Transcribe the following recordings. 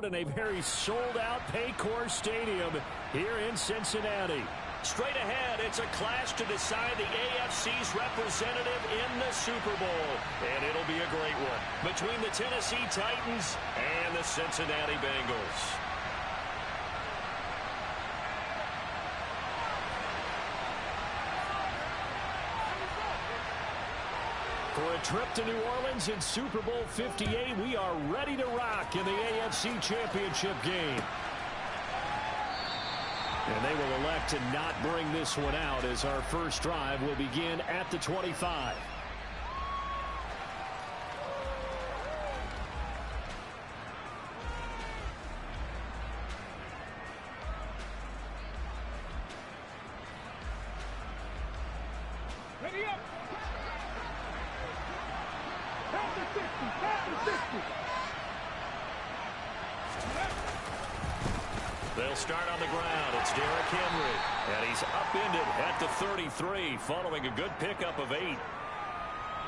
In a very sold-out Paycor Stadium here in Cincinnati. Straight ahead, it's a clash to decide the AFC's representative in the Super Bowl. And it'll be a great one between the Tennessee Titans and the Cincinnati Bengals. For a trip to New Orleans in Super Bowl 58, we are ready to rock in the AFC Championship game. And they will elect to not bring this one out as our first drive will begin at the 25. Ready up. Pass the 60. Pass the 60. They'll start on the ground. It's Derrick Henry. And he's upended at the 33 following a good pickup of 8.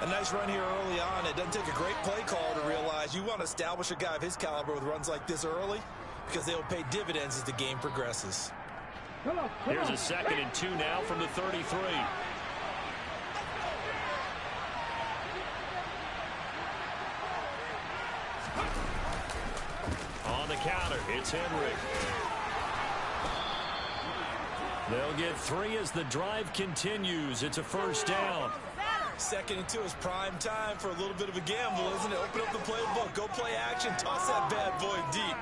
A nice run here early on. It doesn't take a great play call to realize you want to establish a guy of his caliber with runs like this early because they will pay dividends as the game progresses. Here's a 2nd and 2 now from the 33. On the counter, it's Henry. They'll get 3 as the drive continues. It's a first down. 2nd and 2 is prime time for a little bit of a gamble, isn't it? Open up the playbook, go play action, toss that bad boy deep.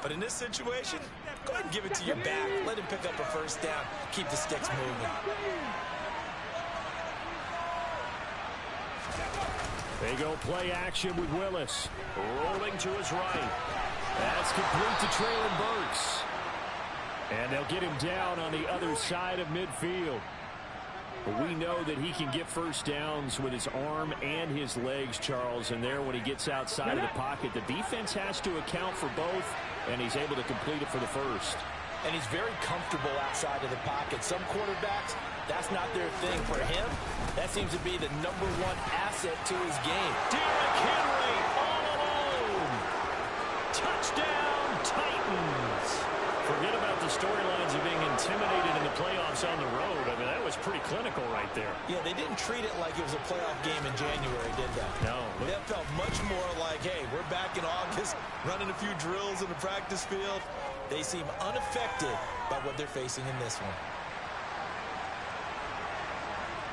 But in this situation, go ahead and give it to your back. Let him pick up a first down. Keep the sticks moving. They go play action with Willis. Rolling to his right. That's complete to Traylon Burks. And they'll get him down on the other side of midfield. But we know that he can get first downs with his arm and his legs, Charles. And there, when he gets outside of the pocket, the defense has to account for both, and he's able to complete it for the first. And he's very comfortable outside of the pocket. Some quarterbacks, that's not their thing. For him, that seems to be the #1 asset to his game. Derrick Henry all alone. Touchdown, Titans. Forget about the storylines of being intimidated in the playoffs on the road. I mean, that was pretty clinical right there. Yeah, they didn't treat it like it was a playoff game in January, did they? No. That felt much more like, hey, we're back in August, running a few drills in the practice field. They seem unaffected by what they're facing in this one.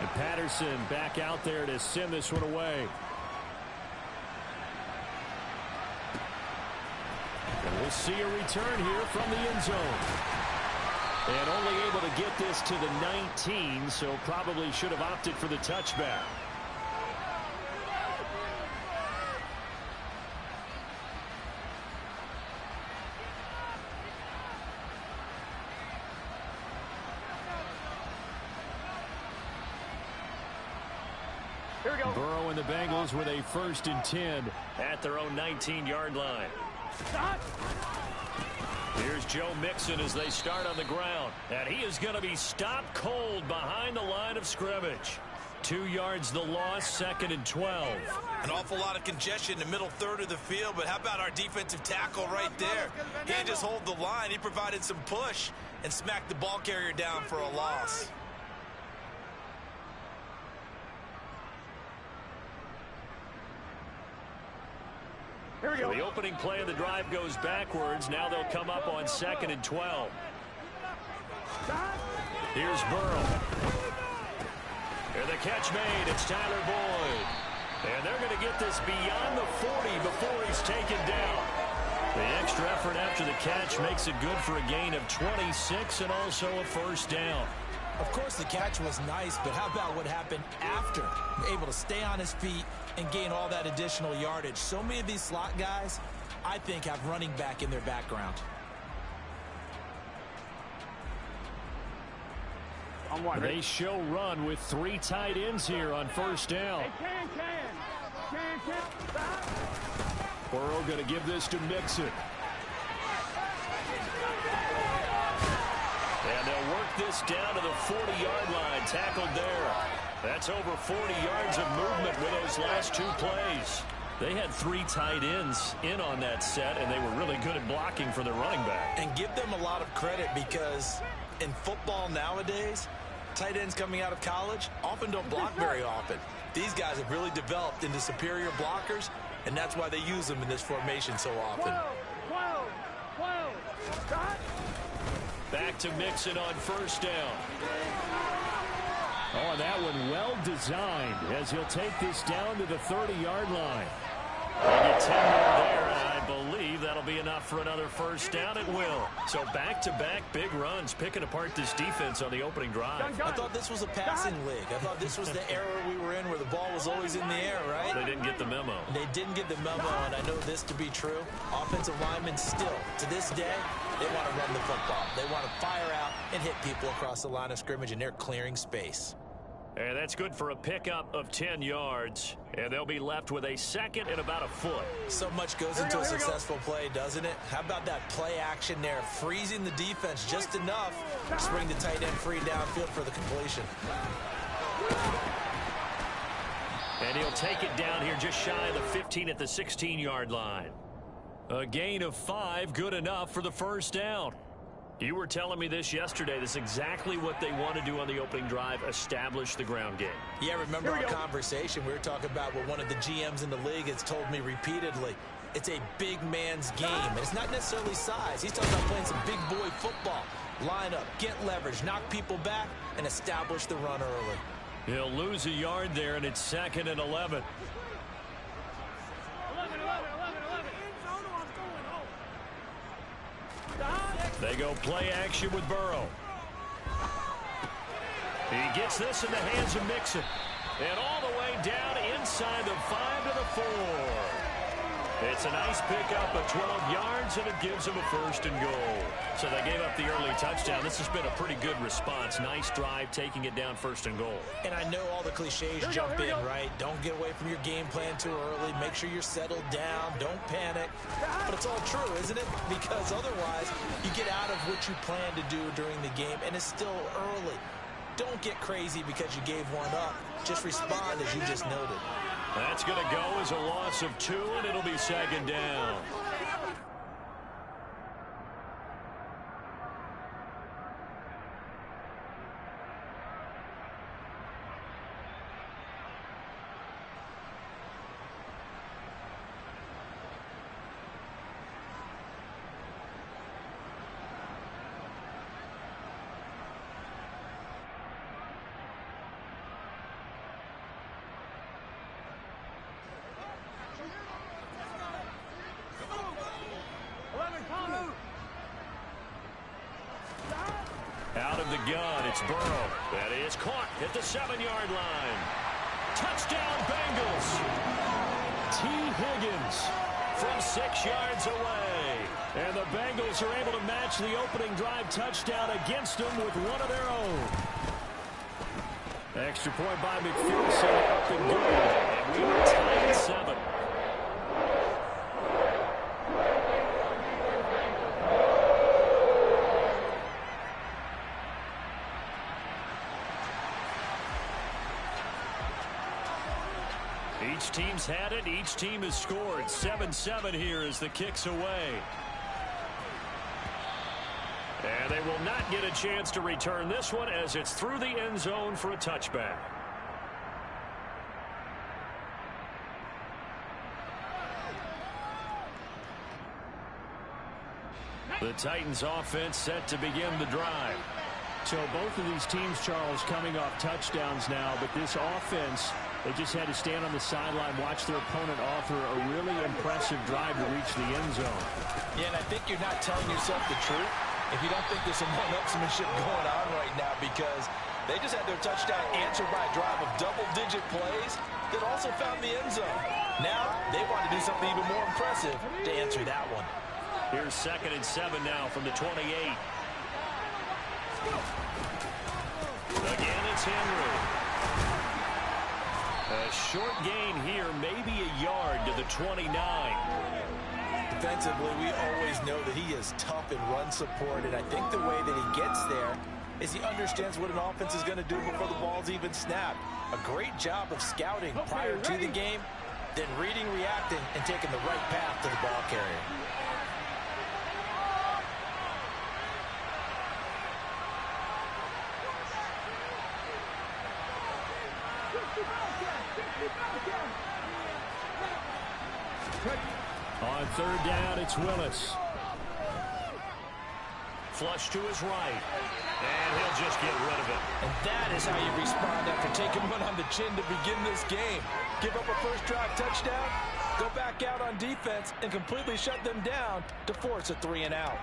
And Patterson back out there to send this one away. And we'll see a return here from the end zone. And only able to get this to the 19, so probably should have opted for the touchback. Here we go. Burrow and the Bengals with a 1st and 10 at their own 19-yard line. Here's Joe Mixon as they start on the ground. And he is going to be stopped cold behind the line of scrimmage. 2 yards the loss, 2nd and 12. An awful lot of congestion in the middle third of the field, but how about our defensive tackle right there? He didn't just hold the line, he provided some push and smacked the ball carrier down for a loss. Here we So go. the opening play of the drive goes backwards. Now they'll come up on 2nd and 12. Here's Burrow. And the catch made. It's Tyler Boyd. And they're going to get this beyond the 40 before he's taken down. The extra effort after the catch makes it good for a gain of 26 and also a first down. Of course, the catch was nice, but how about what happened after? Able to stay on his feet and gain all that additional yardage. So many of these slot guys, I think, have running back in their background. They show run with 3 tight ends here on first down. Burrow going to give this to Mixon. And they'll work this down to the 40-yard line, tackled there. That's over 40 yards of movement with those last 2 plays. They had 3 tight ends in on that set, and they were really good at blocking for their running back. And give them a lot of credit because in football nowadays, tight ends coming out of college often don't block very often. These guys have really developed into superior blockers, and that's why they use them in this formation so often. 12. Back to Mixon on first down. Oh, and that one well designed as he'll take this down to the 30-yard line. They get 10 more there, and I believe that'll be enough for another first down. It will. So back-to-back big runs, picking apart this defense on the opening drive. I thought this was a passing league. I thought this was the era we were in where the ball was always in the air, right? They didn't get the memo. They didn't get the memo, and I know this to be true. Offensive linemen still, to this day, they want to run the football. They want to fire out and hit people across the line of scrimmage, and they're clearing space. And that's good for a pickup of 10 yards. And they'll be left with a second and about a foot. So much goes into a successful play, doesn't it? How about that play action there? Freezing the defense just enough to bring the tight end free downfield for the completion. And he'll take it down here just shy of the 15 at the 16-yard line. A gain of 5, good enough for the first down. You were telling me this yesterday. This is exactly what they want to do on the opening drive, establish the ground game. Yeah, remember our conversation? We were talking about what one of the GMs in the league has told me repeatedly. It's a big man's game, and it's not necessarily size. He's talking about playing some big boy football. Line up, get leverage, knock people back, and establish the run early. He'll lose a yard there, and it's 2nd and 11. They go play action with Burrow. He gets this in the hands of Mixon. And all the way down inside the 5 to the 4. It's a nice pickup of 12 yards, and it gives them a 1st and goal. So they gave up the early touchdown. This has been a pretty good response. Nice drive, taking it down 1st and goal. And I know all the cliches jump in, right? Don't get away from your game plan too early. Make sure you're settled down. Don't panic. But it's all true, isn't it? Because otherwise, you get out of what you plan to do during the game, and it's still early. Don't get crazy because you gave one up. Just respond as you just noted. That's going to go as a loss of 2, and it'll be 2nd down. Out of the gun, it's Burrow. That is caught at the 7-yard line. Touchdown, Bengals. T. Higgins from 6 yards away. And the Bengals are able to match the opening drive touchdown against them with one of their own. Extra point by McPherson, up and good. And we were tied at 7. Each team's had it. Each team has scored. 7-7 here as the kick's away. And they will not get a chance to return this one as it's through the end zone for a touchback. The Titans offense set to begin the drive. So both of these teams, Charles, coming off touchdowns now, but this offense, they just had to stand on the sideline, watch their opponent offer a really impressive drive to reach the end zone. Yeah, and I think you're not telling yourself the truth if you don't think there's some one-upsmanship going on right now, because they just had their touchdown answered by a drive of double-digit plays that also found the end zone. Now they want to do something even more impressive to answer that one. Here's 2nd and 7 now from the 28. Again, it's Henry. A short gain here, maybe a yard to the 29. Defensively, we always know that he is tough in run support, and I think the way that he gets there is he understands what an offense is going to do before the ball's even snapped. A great job of scouting prior to the game, then reading, reacting, and taking the right path to the ball carrier. On third down, it's Willis. Flush to his right. And he'll just get rid of it. And that is how you respond after taking one on the chin to begin this game. Give up a first drive touchdown, go back out on defense, and completely shut them down to force a 3-and-out.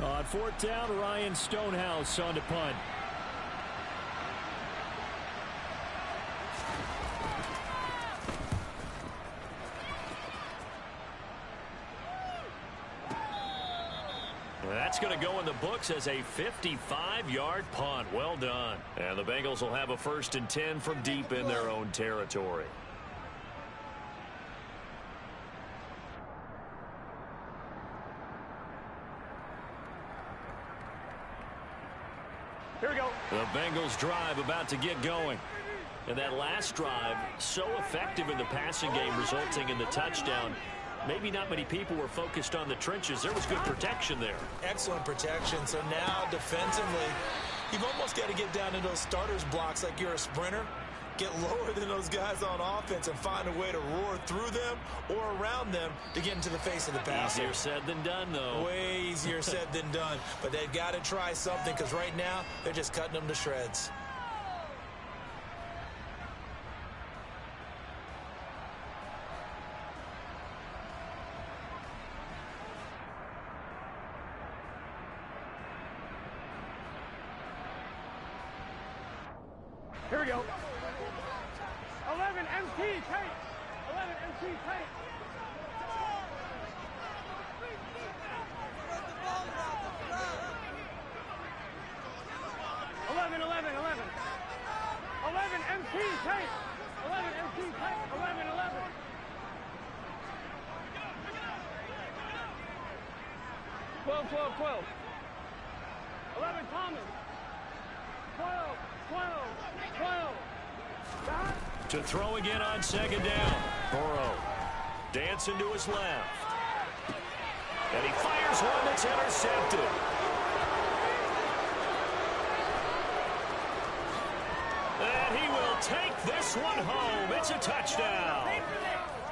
On fourth down, Ryan Stonehouse on to punt. That's going to go in the books as a 55-yard punt. Well done. And the Bengals will have a 1st and 10 from deep in their own territory. Here we go. The Bengals drive about to get going. And that last drive, so effective in the passing game, resulting in the touchdown. Maybe not many people were focused on the trenches. There was good protection there. Excellent protection. So now defensively, you've almost got to get down to those starters blocks like you're a sprinter. Get lower than those guys on offense and find a way to roar through them or around them to get into the face of the passer. Easier said than done, though. Way easier said than done. But they've got to try something because right now they're just cutting them to shreds. Here we go. 11 MT tight. 11 MT tight. 11, 11, 11. 11 MT tight. 11 MT tight. 11, 11. 12, 12, 12. 11 Thomas. 12, 12, 12. To throw again on second down. Burrow dancing to his left. And he fires one that's intercepted. And he will take this one home. It's a touchdown.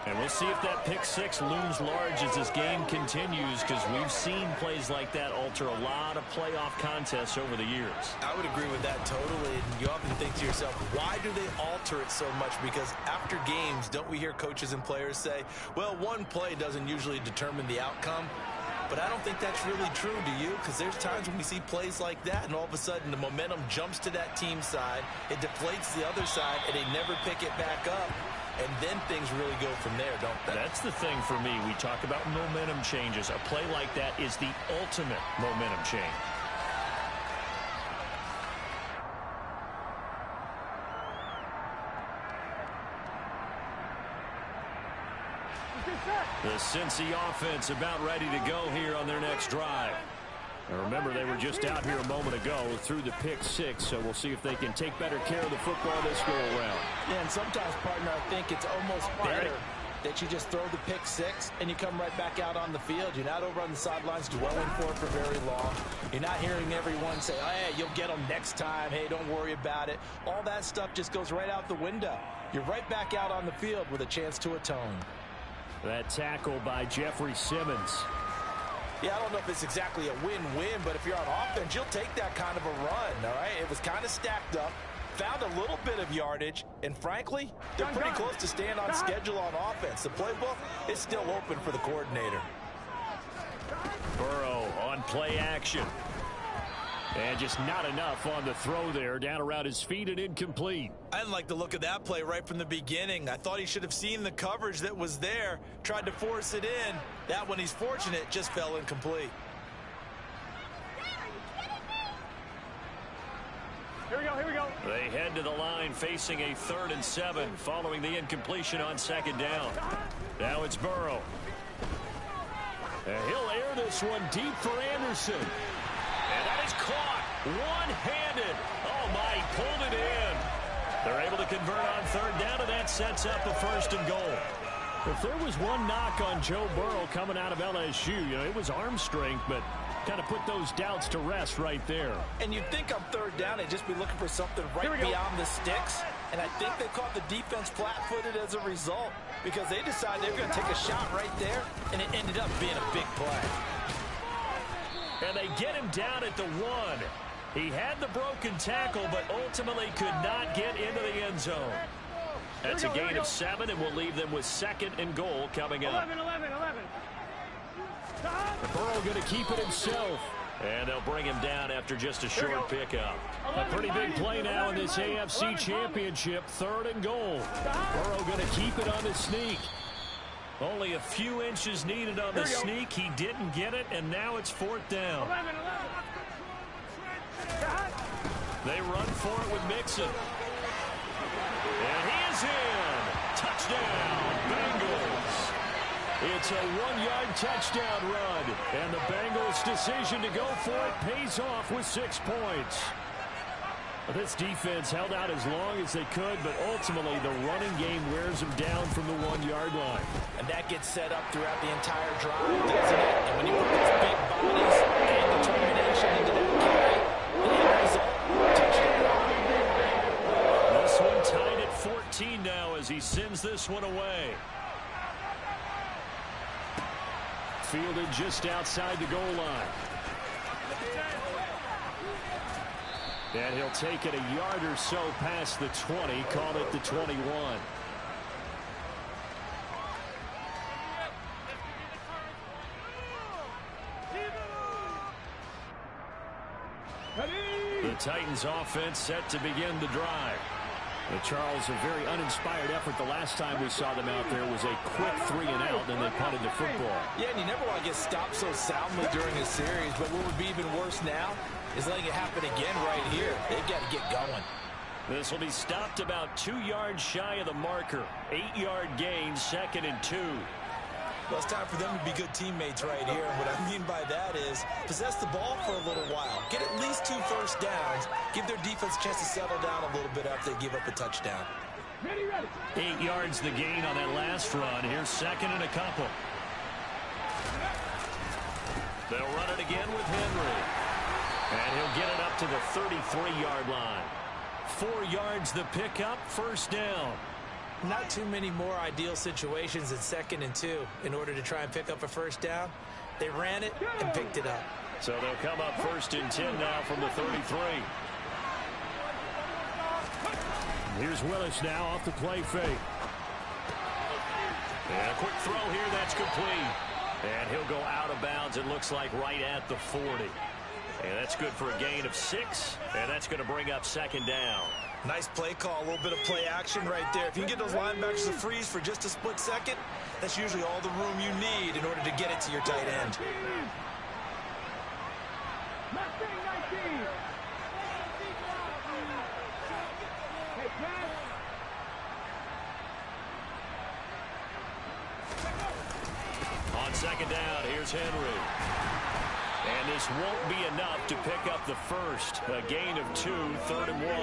And we'll see if that pick six looms large as this game continues, because we've seen plays like that alter a lot of playoff contests over the years. I would agree with that totally. And you often think to yourself, why do they alter it so much? Because after games, don't we hear coaches and players say, well, one play doesn't usually determine the outcome. But I don't think that's really true, do you? Because there's times when we see plays like that, and all of a sudden the momentum jumps to that team side, it deflates the other side, and they never pick it back up. And then things really go from there, don't they? That's the thing for me. We talk about momentum changes. A play like that is the ultimate momentum change. The Cincy offense about ready to go here on their next drive. Now remember, they were just out here a moment ago through the pick six, so we'll see if they can take better care of the football this go around. Yeah, and sometimes, partner, I think it's almost better that you just throw the pick six and you come right back out on the field. You're not over on the sidelines dwelling for it for very long. You're not hearing everyone say, oh, hey, you'll get them next time. Hey, don't worry about it. All that stuff just goes right out the window. You're right back out on the field with a chance to atone. That tackle by Jeffrey Simmons. Yeah, I don't know if it's exactly a win-win, but if you're on offense, you'll take that kind of a run, all right? It was kind of stacked up, found a little bit of yardage, and frankly, they're pretty close to staying on schedule on offense. The playbook is still open for the coordinator. Burrow on play action. And just not enough on the throw there, down around his feet and incomplete. I didn't like the look of that play right from the beginning. I thought he should have seen the coverage that was there, tried to force it in. That one, he's fortunate, just fell incomplete. Here we go, here we go. They head to the line facing a 3rd and 7 following the incompletion on second down. Now it's Burrow. And he'll air this one deep for Anderson. And that is caught one-handed. Oh, my, he pulled it in. They're able to convert on third down, and that sets up a 1st and goal. If there was one knock on Joe Burrow coming out of LSU, it was arm strength, but kind of put those doubts to rest right there. And you'd think on third down they'd just be looking for something right beyond the sticks. And I think they caught the defense flat-footed as a result because they decided they were going to take a shot right there, and it ended up being a big play. And they get him down at the 1. He had the broken tackle, but ultimately could not get into the end zone. That's a gain of 7, and we'll leave them with 2nd and goal coming up. 11. Burrow going to keep it himself. And they'll bring him down after just a short pickup. A pretty big play now in this AFC Championship. 3rd and goal. Burrow going to keep it on the sneak. Only a few inches needed on the sneak. He didn't get it, and now it's 4th down. 11. They run for it with Mixon. And he is in. Touchdown, Bengals. It's a 1-yard touchdown run. And the Bengals' decision to go for it pays off with 6 points. This defense held out as long as they could, but ultimately the running game wears them down from the 1-yard line. And that gets set up throughout the entire drive, doesn't it? And when you put those big bodies and determination into that carry, the end result, touchdown. This one tied at 14 now as he sends this one away. Fielded just outside the goal line. And he'll take it a yard or so past the 20, call it the 21. The Titans offense set to begin the drive. Charles, a very uninspired effort. The last time we saw them out there was a quick 3 and out, and they punted the football. Yeah, and you never want to get stopped so soundly during a series, but what would be even worse now is letting it happen again right here. They've got to get going. This will be stopped about 2 yards shy of the marker. 8-yard gain, 2nd and 2. Well, it's time for them to be good teammates right here. And what I mean by that is possess the ball for a little while. Get at least 2 first downs. Give their defense a chance to settle down a little bit after they give up a touchdown. 8 yards the gain on that last run. Here's 2nd and a couple. They'll run it again with Henry. And he'll get it up to the 33-yard line. 4 yards the pickup, 1st down. Not too many more ideal situations than 2nd and 2 in order to try and pick up a 1st down. They ran it and picked it up. So they'll come up 1st and 10 now from the 33. Here's Willis now off the play fake. And a quick throw here, that's complete. And he'll go out of bounds, it looks like right at the 40. And that's good for a gain of 6. And that's going to bring up 2nd down. Nice play call, a little bit of play action right there. If you can get those linebackers to freeze for just a split second, that's usually all the room you need in order to get it to your tight end. On 2nd down, here's Henry. And this won't be enough to pick up the 1st. A gain of 2, 3rd and 1.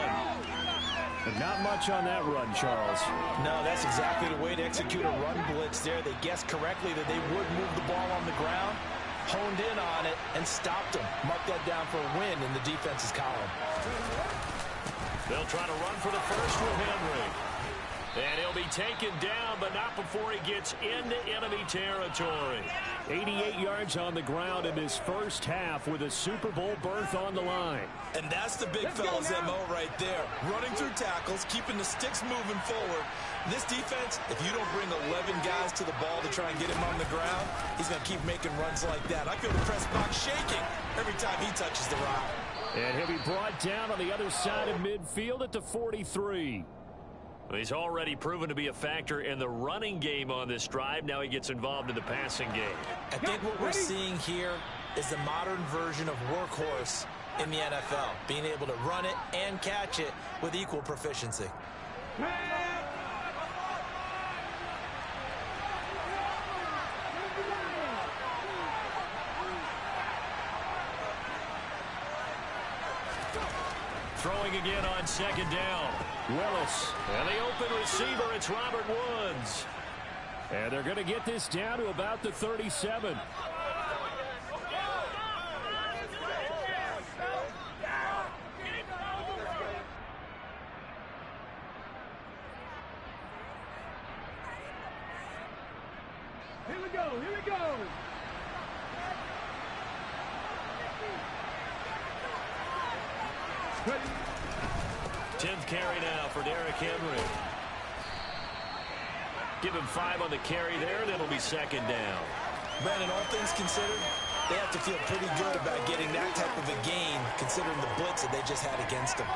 But not much on that run, Charles. No, that's exactly the way to execute a run blitz there. They guessed correctly that they would move the ball on the ground, honed in on it, and stopped them. Mark that down for a win in the defense's column. They'll try to run for the 1st with Henry. And he'll be taken down, but not before he gets into enemy territory. 88 yards on the ground in his first half with a Super Bowl berth on the line. And that's the big fella's MO right there. Running through tackles, keeping the sticks moving forward. This defense, if you don't bring 11 guys to the ball to try and get him on the ground, he's going to keep making runs like that. I feel the press box shaking every time he touches the rock. And he'll be brought down on the other side of midfield at the 43. He's already proven to be a factor in the running game on this drive. Now he gets involved in the passing game. I think what we're seeing here is the modern version of workhorse in the NFL, being able to run it and catch it with equal proficiency. Throwing again on second down. Willis. And the open receiver, it's Robert Woods. And they're going to get this down to about the 37. Here we go, here we go. Good. 10th carry now for Derrick Henry. Give him 5 on the carry there, and it'll be second down. Brandon, all things considered, they have to feel pretty good about getting that type of a gain, considering the blitz that they just had against them.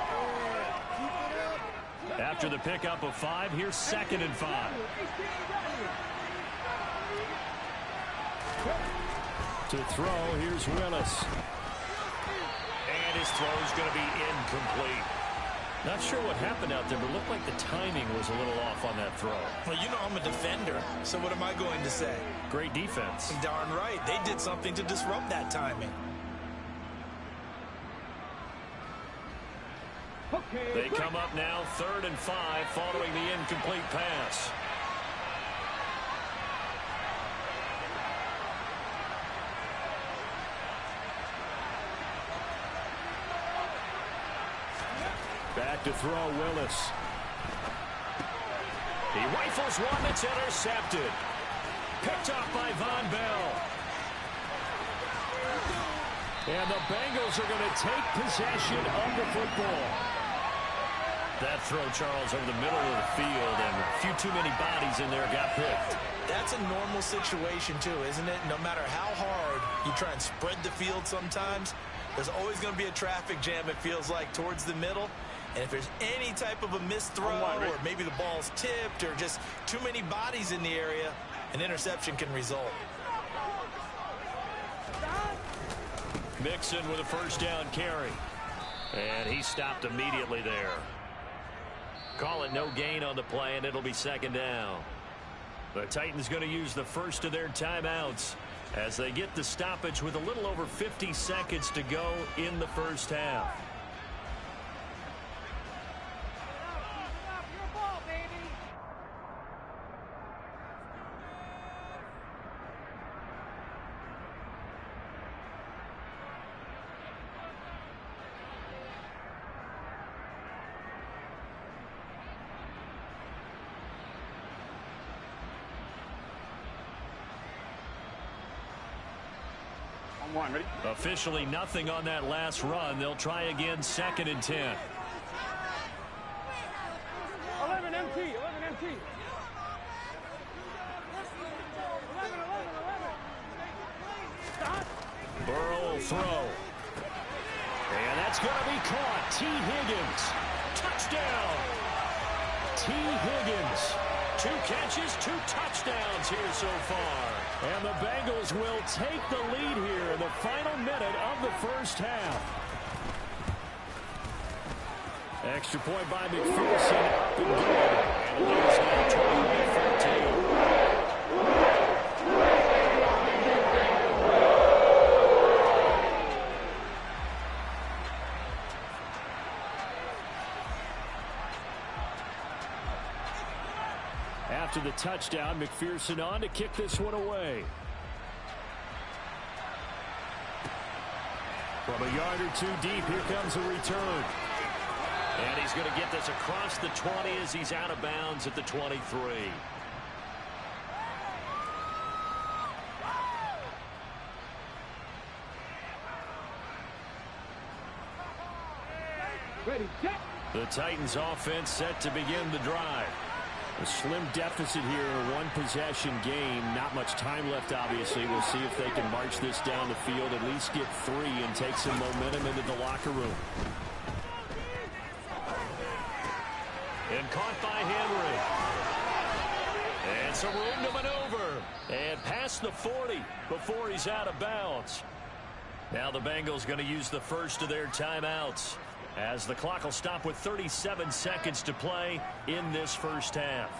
After the pickup of 5, here's 2nd and 5. To throw, here's Willis. And his throw's going to be incomplete. Not sure what happened out there, but it looked like the timing was a little off on that throw. Well, you know I'm a defender, so what am I going to say? Great defense. Darn right. They did something to disrupt that timing. They come up now 3rd and 5 following the incomplete pass. Back to throw, Willis. He rifles one that's intercepted. Picked off by Von Bell. And the Bengals are going to take possession of the football. That throw, Charles, over the middle of the field, and a few too many bodies in there got picked. That's a normal situation, too, isn't it? No matter how hard you try and spread the field sometimes, there's always going to be a traffic jam, it feels like, towards the middle. And if there's any type of a missed throw, or maybe the ball's tipped, or just too many bodies in the area, an interception can result. Mixon with a first down carry. And he stopped immediately there. Call it no gain on the play, and it'll be second down. The Titans going to use the first of their timeouts as they get the stoppage with a little over 50 seconds to go in the first half. Ready? Officially nothing on that last run. They'll try again 2nd and 10. 11 MT, 11 MT. 11. Burrow will throw. And that's going to be caught. T. Higgins. Touchdown. T. Higgins. 2 catches, 2 touchdowns here so far. And the Bengals will take the lead here in the final minute of the first half. Extra point by McPherson, up and good. And the lead is now 21-14. After the touchdown, McPherson on to kick this one away. From a yard or 2 deep, here comes a return. And he's going to get this across the 20 as he's out of bounds at the 23. Ready, set. The Titans offense set to begin the drive. A slim deficit here in a one-possession game. Not much time left, obviously. We'll see if they can march this down the field, at least get 3 and take some momentum into the locker room. And caught by Henry. And some room to maneuver. And past the 40 before he's out of bounds. Now the Bengals going to use the first of their timeouts, as the clock will stop with 37 seconds to play in this first half.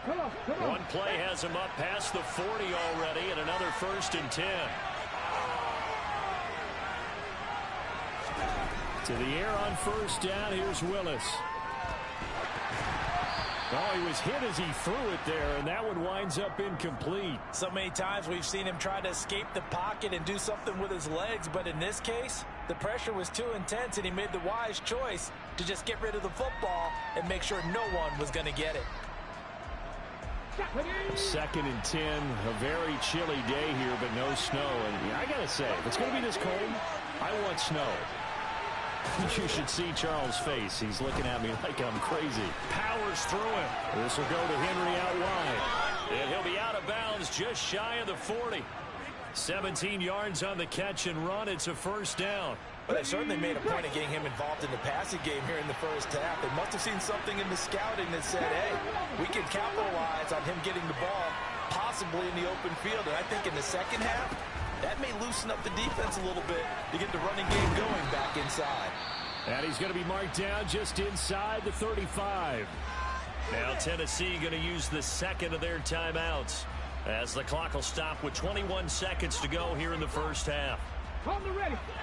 Come on. One play has him up past the 40 already, and another 1st and 10. To the air on first down. Here's Willis. Oh, he was hit as he threw it there, and that one winds up incomplete. So many times we've seen him try to escape the pocket and do something with his legs, but in this case, the pressure was too intense, and he made the wise choice to just get rid of the football and make sure no one was going to get it. 2nd and 10, a very chilly day here, but no snow. And I got to say, if it's going to be this cold, I want snow. You should see Charles' face. He's looking at me like I'm crazy. Powers through him. This will go to Henry out wide. And he'll be out of bounds just shy of the 40. 17 yards on the catch and run. It's a first down. But they certainly made a point of getting him involved in the passing game here in the first half. They must have seen something in the scouting that said, hey, we can capitalize on him getting the ball possibly in the open field. And I think in the second half, that may loosen up the defense a little bit to get the running game going back inside. And he's going to be marked down just inside the 35. Now Tennessee going to use the second of their timeouts as the clock will stop with 21 seconds to go here in the first half.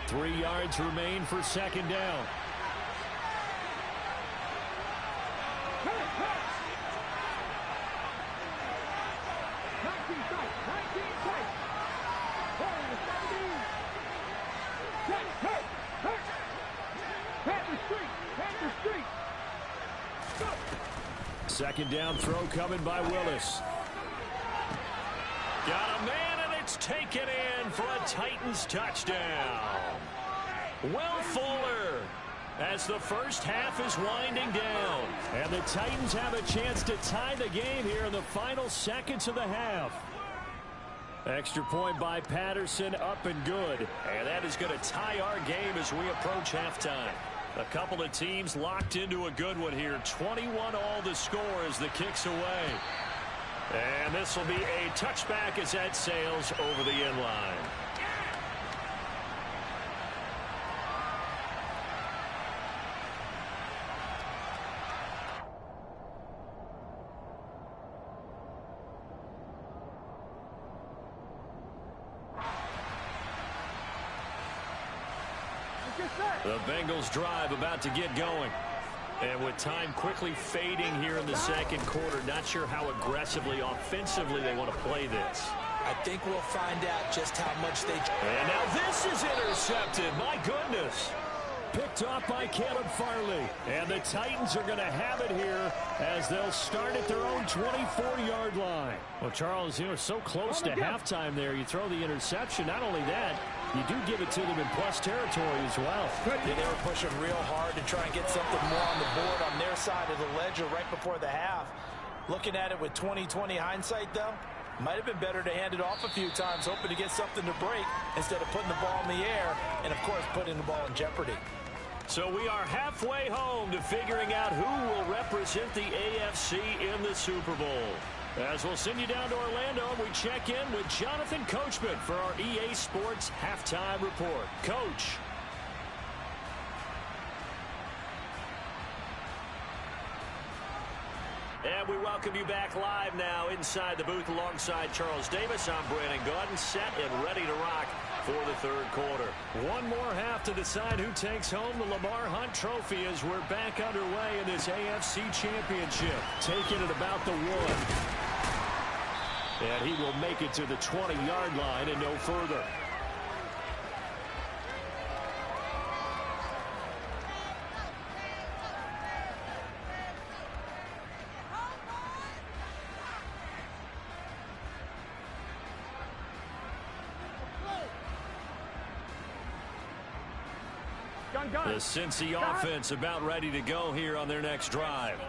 3 yards remain for second down. Second down throw coming by Willis. Got a man, and it's taken in for a Titans touchdown. Will Fuller, as the first half is winding down. And the Titans have a chance to tie the game here in the final seconds of the half. Extra point by Patterson, up and good. And that is going to tie our game as we approach halftime. A couple of teams locked into a good one here. 21 all the score as the kick's away. And this will be a touchback as that sails over the end line. The Bengals drive about to get going. And with time quickly fading here in the second quarter, not sure how aggressively, offensively they want to play this. I think we'll find out just how much they... And now this is intercepted. My goodness. Picked off by Caleb Farley. And the Titans are going to have it here as they'll start at their own 24-yard line. Well, Charles, you were so close to halftime there. You throw the interception. Not only that, you do give it to them in plus territory as well. Yeah, they were pushing real hard to try and get something more on the board on their side of the ledger right before the half. Looking at it with 20/20 hindsight, though, might have been better to hand it off a few times, hoping to get something to break instead of putting the ball in the air and, of course, putting the ball in jeopardy. So we are halfway home to figuring out who will represent the AFC in the Super Bowl. As we'll send you down to Orlando, we check in with Jonathan Coachman for our EA Sports Halftime Report. Coach. And we welcome you back live now inside the booth alongside Charles Davis. I'm Brandon Gaudin, set and ready to rock for the third quarter. One more half to decide who takes home the Lamar Hunt Trophy as we're back underway in this AFC Championship. Taking it about the 1. And he will make it to the 20-yard line and no further. The Cincy offense about ready to go here on their next drive.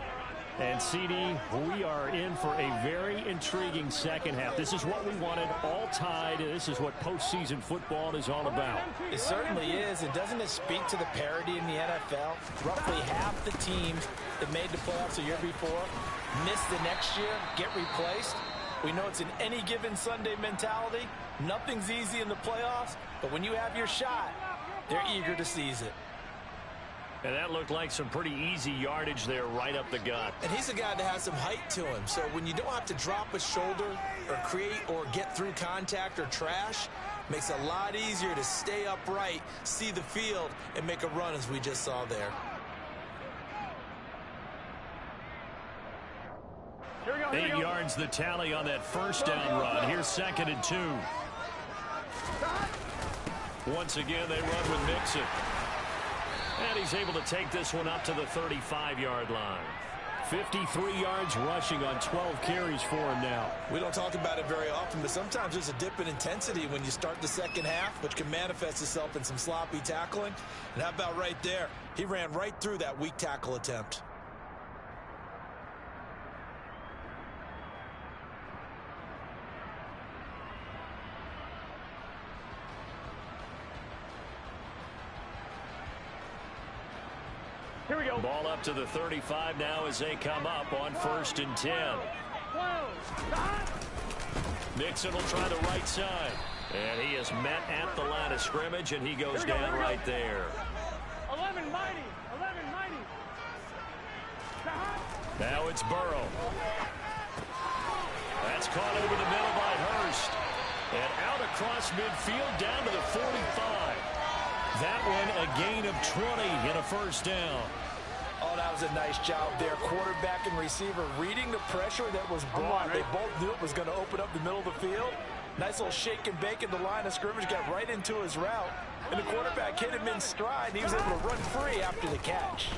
And, CD, we are in for a very intriguing second half. This is what we wanted, all tied, and this is what postseason football is all about. It certainly is, and doesn't it speak to the parity in the NFL? Roughly half the teams that made the playoffs the year before miss the next year, get replaced. We know it's an any given Sunday mentality. Nothing's easy in the playoffs, but when you have your shot, they're eager to seize it. And that looked like some pretty easy yardage there right up the gut. And he's a guy that has some height to him. So when you don't have to drop a shoulder or create or get through contact or trash, Makes it a lot easier to stay upright, see the field, and make a run as we just saw there. Here we go, here we 8 go. yards the tally on that first down run. Here's 2nd and 2. Once again, they run with Mixon. And he's able to take this one up to the 35-yard line. 53 yards rushing on 12 carries for him now. We don't talk about it very often, but sometimes there's a dip in intensity when you start the second half, which can manifest itself in some sloppy tackling. And how about right there? He ran right through that weak tackle attempt. Here we go. Ball up to the 35 now as they come up on 1st and 10. Mixon will try the right side. And he is met at the line of scrimmage, and he goes down right there. 11 mighty. 11 mighty. Now it's Burrow. That's caught over the middle by Hurst. And out across midfield down to the 45. That one a gain of 20 and a 1st down. Oh, that was a nice job there. Quarterback and receiver reading the pressure that was brought. They both knew it was going to open up the middle of the field. Nice little shake and bake at the line of scrimmage, got right into his route. And the quarterback hit him in stride, and he was able to run free after the catch.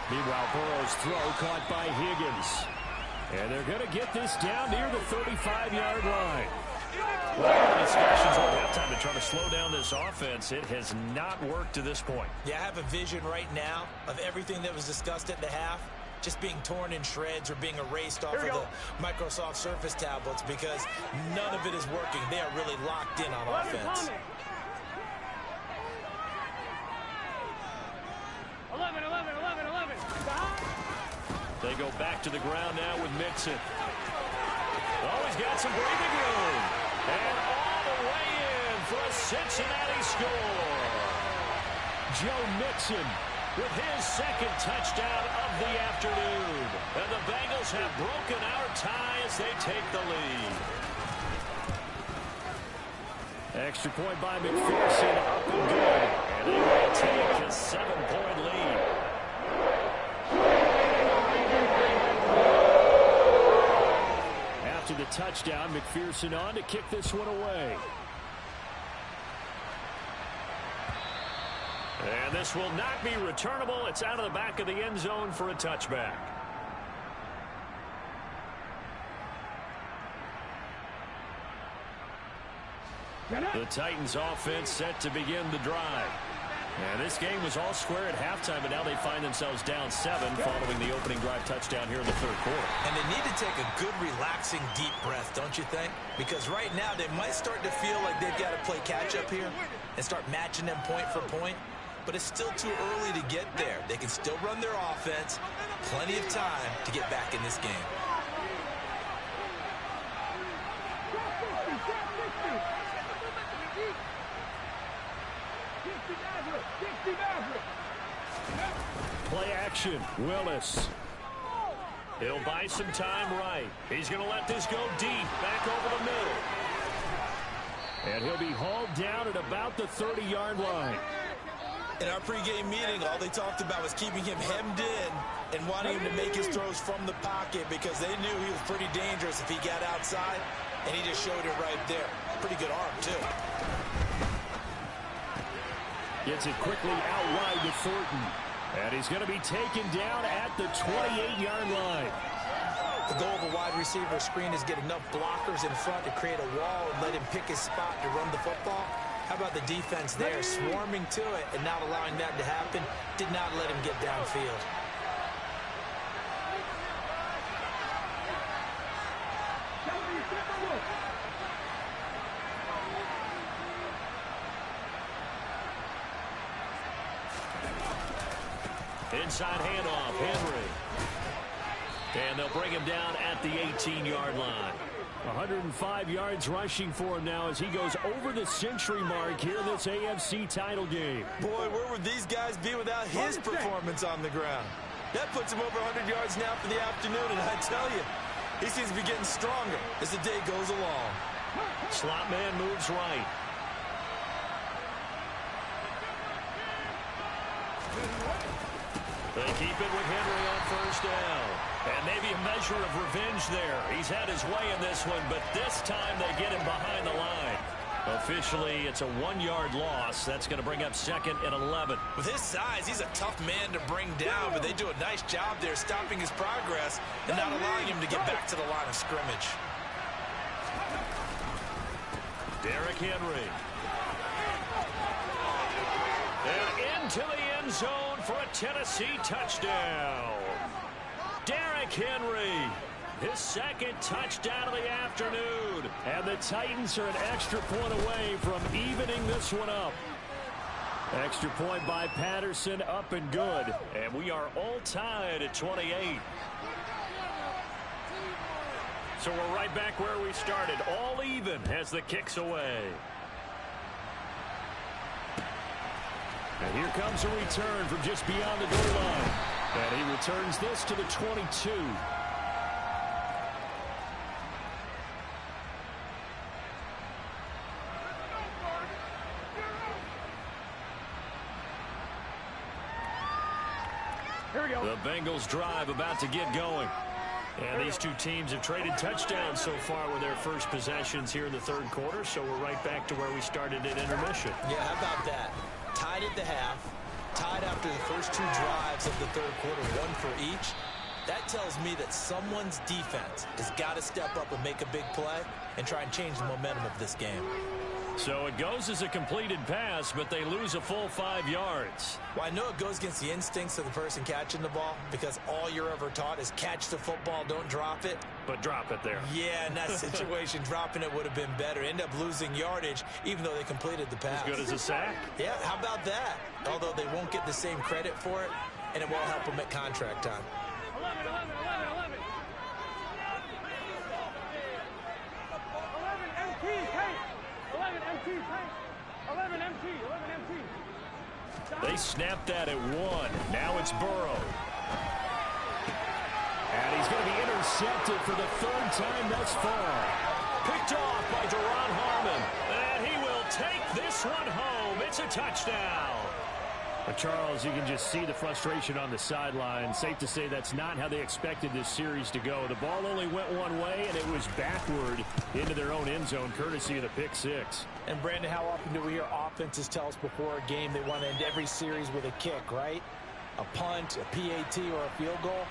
Meanwhile, Burrow's throw caught by Higgins. And they're going to get this down near the 35-yard line. Well, discussions at halftime to try to slow down this offense. It has not worked to this point. Yeah, I have a vision right now of everything that was discussed at the half just being torn in shreds or being erased off of the Microsoft Surface tablets because none of it is working. They are really locked in on offense. 11, 11, 11, 11. They go back to the ground now with Mixon. Always got some breathing room. And all the way in for a Cincinnati score. Joe Mixon with his 2nd touchdown of the afternoon. And the Bengals have broken our tie as they take the lead. Extra point by McPherson, up and good. And they will take a 7-point lead. After the touchdown, McPherson on to kick this one away. And this will not be returnable. It's out of the back of the end zone for a touchback. The Titans offense set to begin the drive. And this game was all square at halftime, but now they find themselves down 7 following the opening drive touchdown here in the 3rd quarter. And they need to take a good, relaxing, deep breath, don't you think? Because right now they might start to feel like they've got to play catch-up here and start matching them point for point. But it's still too early to get there. They can still run their offense. Plenty of time to get back in this game. Play action, Willis. He'll buy some time right. He's going to let this go deep, back over the middle. And he'll be hauled down at about the 30-yard line. In our pregame meeting, all they talked about was keeping him hemmed in and wanting him to make his throws from the pocket because they knew he was pretty dangerous if he got outside, and he just showed it right there. Pretty good arm, too. Gets it quickly out wide to Thornton. And he's going to be taken down at the 28-yard line. The goal of a wide receiver screen is get enough blockers in front to create a wall and let him pick his spot to run the football. How about the defense there, swarming to it and not allowing that to happen? Did not let him get downfield. Inside handoff, Henry. And they'll bring him down at the 18-yard line. 105 yards rushing for him now as he goes over the century mark here in this AFC title game. Boy, where would these guys be without his performance on the ground? That puts him over 100 yards now for the afternoon, and I tell you, he seems to be getting stronger as the day goes along. Slot man moves right. They keep it with Henry on first down. And maybe a measure of revenge there. He's had his way in this one, but this time they get him behind the line. Officially, it's a 1-yard loss. That's going to bring up 2nd and 11. With his size, he's a tough man to bring down, but they do a nice job there stopping his progress and not allowing him to get back to the line of scrimmage. Derrick Henry. And into the end zone for a Tennessee touchdown. Derrick Henry, his 2nd touchdown of the afternoon. And the Titans are an extra point away from evening this one up. Extra point by Patterson, up and good. And we are all tied at 28. So we're right back where we started, all even as the kick's away. And here comes a return from just beyond the goal line. And he returns this to the 22. Here we go. The Bengals drive about to get going. And these two teams have traded touchdowns so far with their first possessions here in the third quarter, so we're right back to where we started at intermission. Yeah, how about that? Tied at the half, tied after the first 2 drives of the third quarter, 1 for each. That tells me that someone's defense has got to step up and make a big play and try and change the momentum of this game. So it goes as a completed pass, but they lose a full 5 yards. Well, I know it goes against the instincts of the person catching the ball because all you're ever taught is catch the football, don't drop it. But drop it there. Yeah, in that situation, dropping it would have been better. End up losing yardage, even though they completed the pass. As good as a sack. Yeah, how about that? Although they won't get the same credit for it, and it won't help them at contract time. 11, 11, 11, 11. 11 MT, Tank. 11 MT, Tank. 11 MT, 11 MT. They snapped that at 1. Now it's Burrow. And he's going to be intercepted for the 3rd time thus far. Picked off by Deron Harmon. And he will take this one home. It's a touchdown. But Charles, you can just see the frustration on the sideline. Safe to say that's not how they expected this series to go. The ball only went one way, and it was backward into their own end zone, courtesy of the pick 6. And, Brandon, how often do we hear offenses tell us before a game they want to end every series with a kick, right? A punt, a PAT, or a field goal.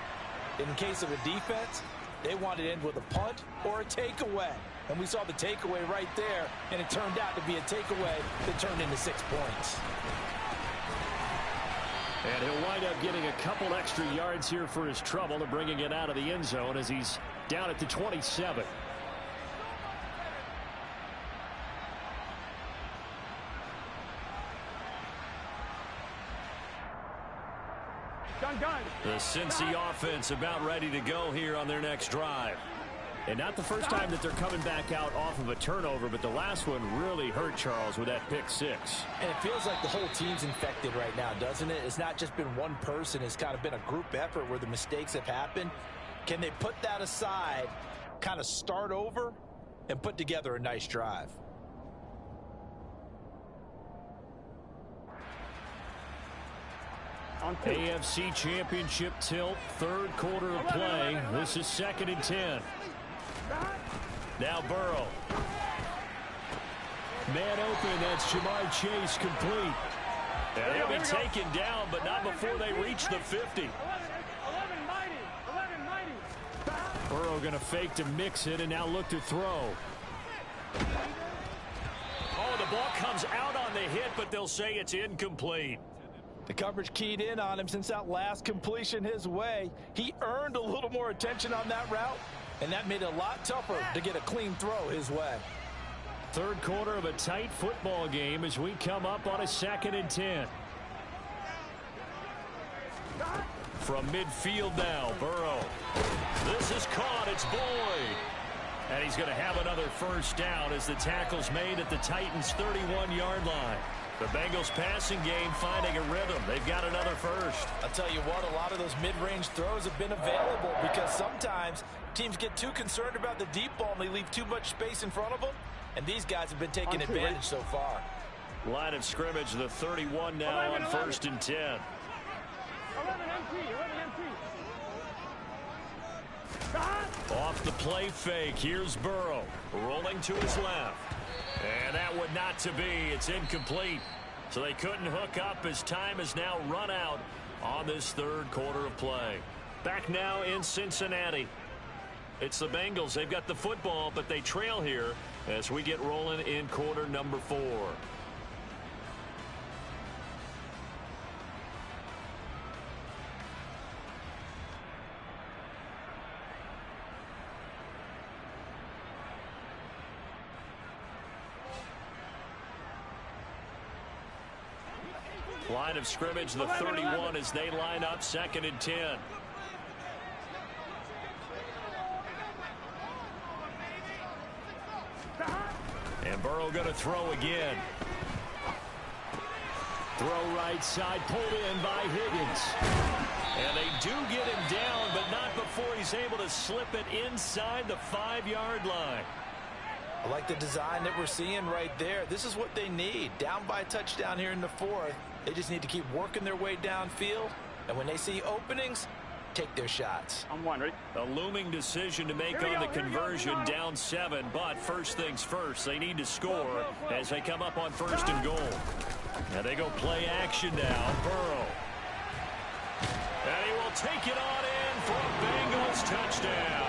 In the case of a defense, they want to end with a punt or a takeaway. And we saw the takeaway right there, and it turned out to be a takeaway that turned into 6 points. And he'll wind up getting a couple extra yards here for his trouble and bringing it out of the end zone as he's down at the 27. Done. The Cincy offense about ready to go here on their next drive. And not the first time that they're coming back out off of a turnover, but the last one really hurt Charles with that pick 6. And it feels like the whole team's infected right now, doesn't it? It's not just been one person. It's kind of been a group effort where the mistakes have happened. Can they put that aside, kind of start over, and put together a nice drive? AFC Championship tilt, third quarter of play. This is 2nd and 10. Now Burrow. Man open, that's Jamar Chase complete. And he'll be taken down, but not before they reach the 50. 11-90. Burrow going to fake to mix it and now look to throw. Oh, the ball comes out on the hit, but they'll say it's incomplete. The coverage keyed in on him since that last completion his way. He earned a little more attention on that route, and that made it a lot tougher to get a clean throw his way. Third quarter of a tight football game as we come up on a 2nd and 10. From midfield now, Burrow. This is caught. It's Boyd. And he's going to have another first down as the tackle's made at the Titans' 31-yard line. The Bengals passing game finding a rhythm. They've got another first. I'll tell you what, a lot of those mid-range throws have been available because sometimes teams get too concerned about the deep ball and they leave too much space in front of them. And these guys have been taking advantage so far. Line of scrimmage, the 31 now on 1st and 10. 11 MT, 11 MT. Off the play fake, here's Burrow. Rolling to his left. And that would not to be. It's incomplete. So they couldn't hook up as time has now run out on this third quarter of play. Back now in Cincinnati. It's the Bengals. They've got the football, but they trail here as we get rolling in quarter number 4. Line of scrimmage, the 31 as they line up 2nd and 10. And Burrow going to throw again. Throw right side, pulled in by Higgins. And they do get him down, but not before he's able to slip it inside the 5-yard line. I like the design that we're seeing right there. This is what they need. Down by a touchdown here in the 4th. They just need to keep working their way downfield. And when they see openings, take their shots. I'm one, ready? A looming decision to make on the conversion, down 7. But first things first, they need to score as they come up on 1st and goal. And they go play action now. Burrow. And he will take it on in for a Bengals touchdown.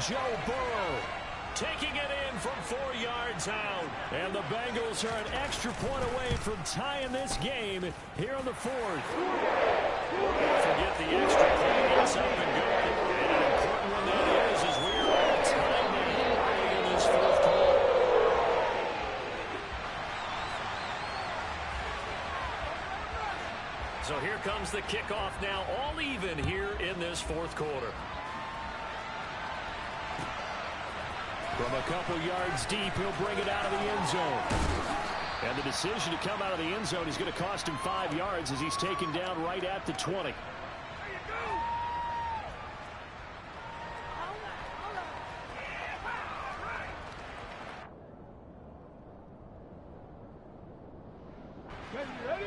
Joe Burrow taking it in from 4 yards out. And the Bengals are an extra point away from tying this game here in the 4th. Forget the extra point. It's up and good. And an important one that is as we're all tied now early in this 4th quarter. So here comes the kickoff now, all even here in this 4th quarter. From a couple yards deep, he'll bring it out of the end zone. And the decision to come out of the end zone is going to cost him 5 yards as he's taken down right at the 20.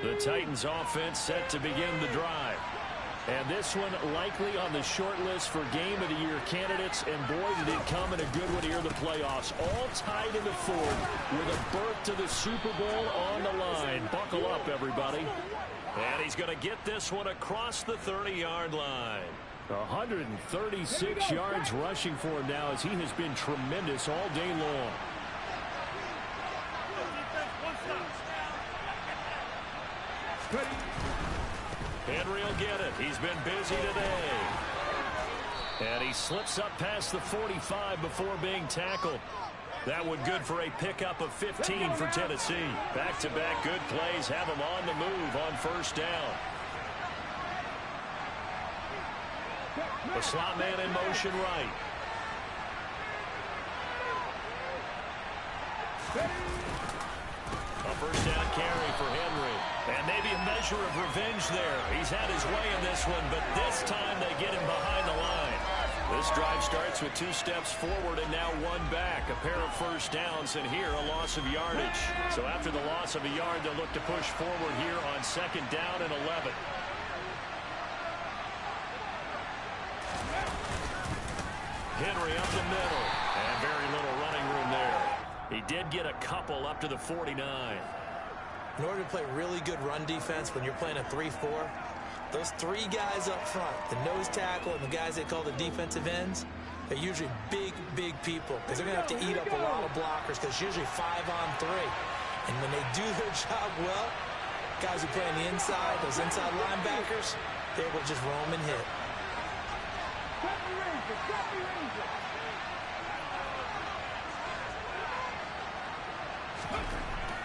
The Titans offense set to begin the drive. And this one likely on the short list for Game of the Year candidates. And boy, did it come in a good one here in the playoffs. All tied in the 4th with a berth to the Super Bowl on the line. Buckle up, everybody. And he's going to get this one across the 30-yard line. 136 yards rushing for him now as he has been tremendous all day long. Henry will get it. He's been busy today. And he slips up past the 45 before being tackled. That one good for a pickup of 15 for Tennessee. Back-to-back good plays have him on the move on 1st down. The slot man in motion right. A 1st down carry for Henry. And maybe a measure of revenge there. He's had his way in this one, but this time they get him behind the line. This drive starts with 2 steps forward and now 1 back. A pair of 1st downs, and here a loss of yardage. So after the loss of a yard, they'll look to push forward here on 2nd down and 11. Henry up the middle, and very little running room there. He did get a couple up to the 49. In order to play really good run defense when you're playing a 3-4, those 3 guys up front, the nose tackle and the guys they call the defensive ends, they're usually big, big people because they're going to have to eat up a lot of blockers because it's usually 5-on-3. And when they do their job well, guys who play on the inside, those inside linebackers, they're able to just roam and hit.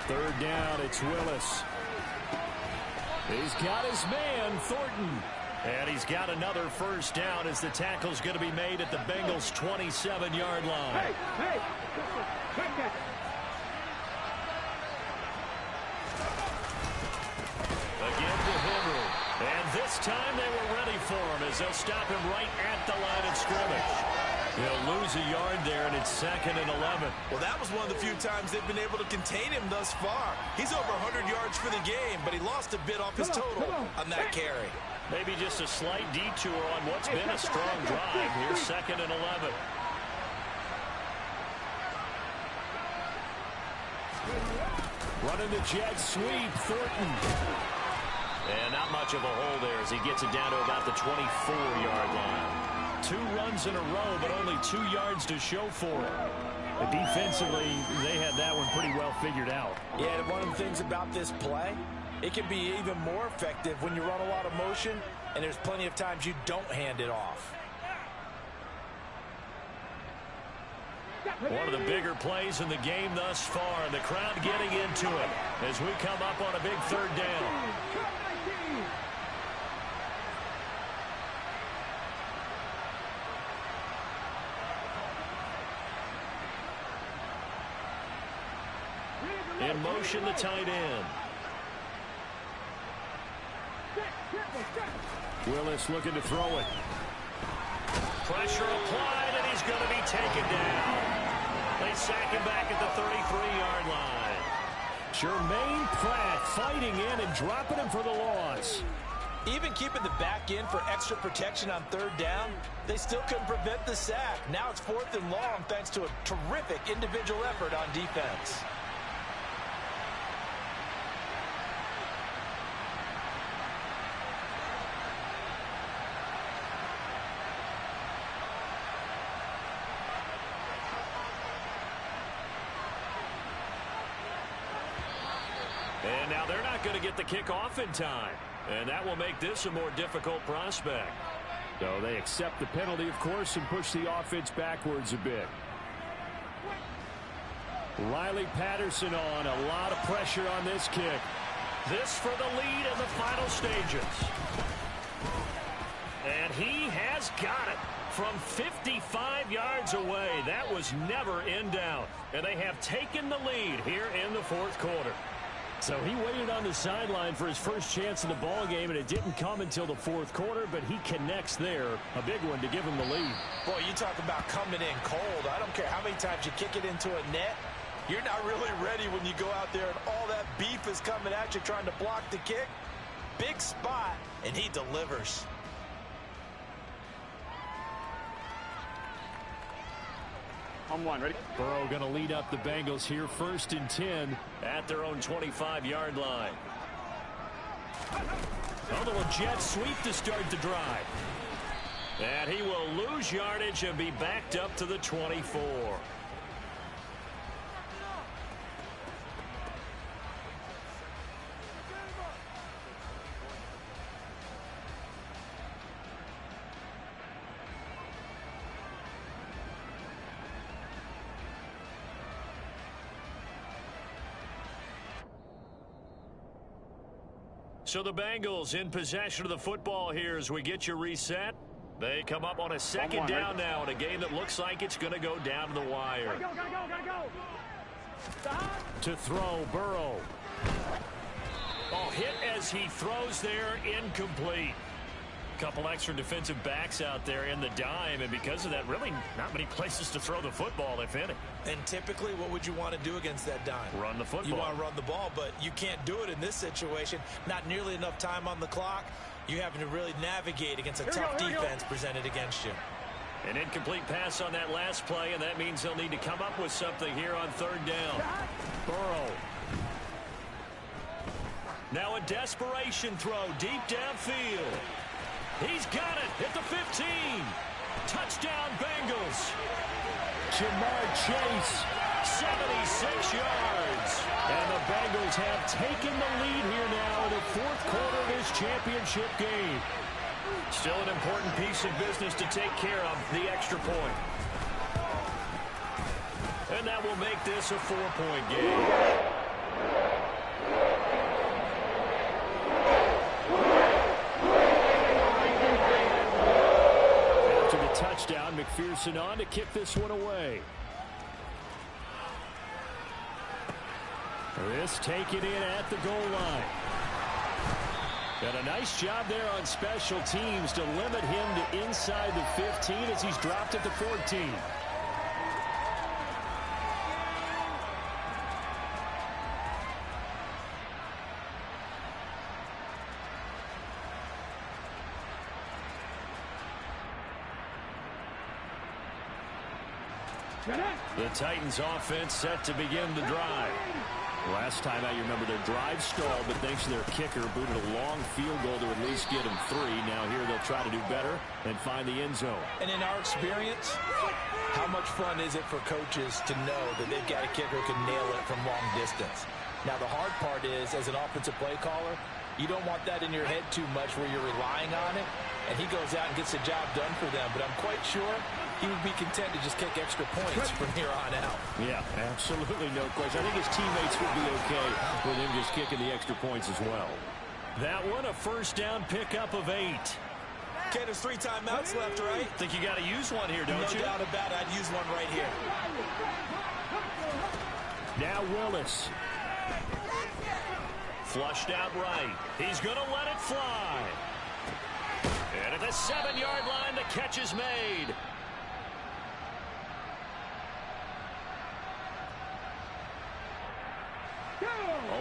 3rd down, it's Willis. He's got his man, Thornton. And he's got another 1st down as the tackle's going to be made at the Bengals' 27-yard line. this time they were ready for him as they'll stop him right at the line of scrimmage. He'll lose a yard there, and it's 2nd and 11. Well, that was one of the few times they've been able to contain him thus far. He's over 100 yards for the game, but he lost a bit off his total on that carry. Maybe just a slight detour on what's been a strong drive. Here's 2nd and 11. Running the jet sweep, Thornton. And not much of a hole there as he gets it down to about the 24-yard line. 2 runs in a row, but only 2 yards to show for it. But defensively, they had that one pretty well figured out. Yeah, and one of the things about this play, it can be even more effective when you run a lot of motion, and there's plenty of times you don't hand it off. One of the bigger plays in the game thus far, and the crowd getting into it as we come up on a big 3rd down. In motion, the tight end. Willis looking to throw it. Pressure applied, and he's going to be taken down. They sack him back at the 33-yard line. Jermaine Pratt fighting in and dropping him for the loss. Even keeping the back in for extra protection on 3rd down, they still couldn't prevent the sack. Now it's 4th and long thanks to a terrific individual effort on defense. And now they're not going to get the kickoff in time. And that will make this a more difficult prospect. So they accept the penalty, of course, and push the offense backwards a bit. Riley Patterson on. A lot of pressure on this kick. This for the lead in the final stages. And he has got it from 55 yards away. That was never in doubt. And they have taken the lead here in the 4th quarter. So he waited on the sideline for his first chance in the ball game, and it didn't come until the 4th quarter, but he connects there. A big one to give him the lead. Boy, you talk about coming in cold. I don't care how many times you kick it into a net. You're not really ready when you go out there and all that beef is coming at you trying to block the kick. Big spot, and he delivers. On 1, ready? Burrow going to lead up the Bengals here 1st and 10 at their own 25-yard line. A little jet sweep to start the drive. And he will lose yardage and be backed up to the 24. So the Bengals in possession of the football here as we get you reset. They come up on a 2nd down now in a game that looks like it's going to go down to the wire. To throw, Burrow. Oh, hit as he throws there, incomplete. Couple extra defensive backs out there in the dime, and because of that, really not many places to throw the football, if any. And typically, what would you want to do against that dime? Run the football. You want to run the ball, but you can't do it in this situation. Not nearly enough time on the clock. You're having to really navigate against a tough defense presented against you. An incomplete pass on that last play, and that means they'll need to come up with something here on 3rd down. Burrow. Now a desperation throw deep downfield. He's got it at the 15. Touchdown, Bengals. Jamar Chase, 76 yards. And the Bengals have taken the lead here now in the 4th quarter of this championship game. Still an important piece of business to take care of, the extra point. And that will make this a 4-point game. Touchdown, McPherson on to kick this one away. This taken in at the goal line. And a nice job there on special teams to limit him to inside the 15 as he's dropped at the 14. The Titans offense set to begin the drive. Last time out, you remember their drive stalled, but thanks to their kicker, booted a long field goal to at least get them 3. Now here they'll try to do better and find the end zone. And in our experience, how much fun is it for coaches to know that they've got a kicker who can nail it from long distance? Now the hard part is, as an offensive play caller, you don't want that in your head too much where you're relying on it, and he goes out and gets the job done for them. But I'm quite sure he would be content to just kick extra points from here on out. Yeah, absolutely no question. I think his teammates would be okay with him just kicking the extra points as well. That one, a first down pickup of 8. Okay, there's 3 timeouts left, right? Think you got to use one here, don't you? No doubt about it. I'd use one right here. Now Willis. Flushed out right. He's going to let it fly. And at the 7-yard line, the catch is made.